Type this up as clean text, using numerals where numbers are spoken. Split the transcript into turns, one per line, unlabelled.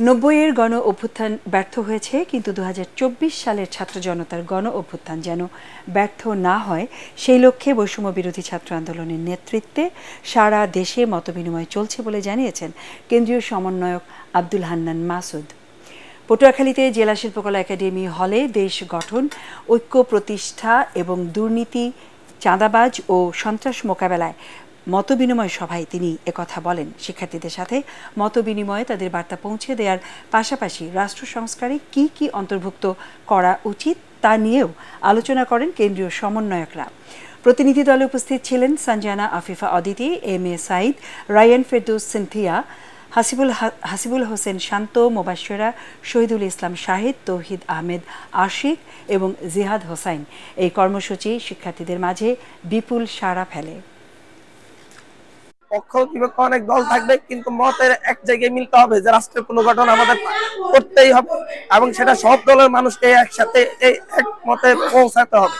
৯০-এর গণ অভ্যুত্থান ব্যর্থ হয়েছে, কিন্তু ২০২৪ সালের ছাত্র জনতার গণ অভ্যুত্থান যেন ব্যর্থ না হয় সেই লক্ষ্যে বৈষম্য বিরোধী ছাত্র আন্দোলনের নেতৃত্বে সারা দেশে মতবিনিময় চলছে বলে জানিয়েছেন কেন্দ্রীয় সমন্বয়ক আব্দুল হান্নান মাসুদ। পটুয়াখালীতে জেলা শিল্পকলা একাডেমি হলে দেশ গঠন, ঐক্য প্রতিষ্ঠা এবং দুর্নীতি, চাঁদাবাজ ও সন্ত্রাস মোকাবেলায় মতবিনিময় সভায় তিনি একথা বলেন। শিক্ষার্থীদের সাথে মতবিনিময়ে তাদের বার্তা পৌঁছে দেওয়ার পাশাপাশি রাষ্ট্র সংস্কারে কি কি অন্তর্ভুক্ত করা উচিত তা নিয়েও আলোচনা করেন কেন্দ্রীয় সমন্বয়করা। প্রতিনিধি দলে উপস্থিত ছিলেন Sanjana Afifa Aditi, M A Saeed, Ryan Ferdous Cynthia, Hasibul Hossain শান্ত, মোবাশ্বেরা, শহীদুল ইসলাম শাহিদ, তৌহিদ আহমেদ আশিক এবং জিহাদ হোসাইন। এই কর্মসূচি শিক্ষার্থীদের মাঝে বিপুল সাড়া ফেলে।
পক্ষ বিপক্ষ অনেক দল থাকবে, কিন্তু মতের এক জায়গায় মিলতে হবে যে রাষ্ট্রের পুনর্গঠন আমাদের করতেই হবে এবং সেটা সব দলের মানুষকে একসাথে এই এক মতে পৌঁছাতে হবে।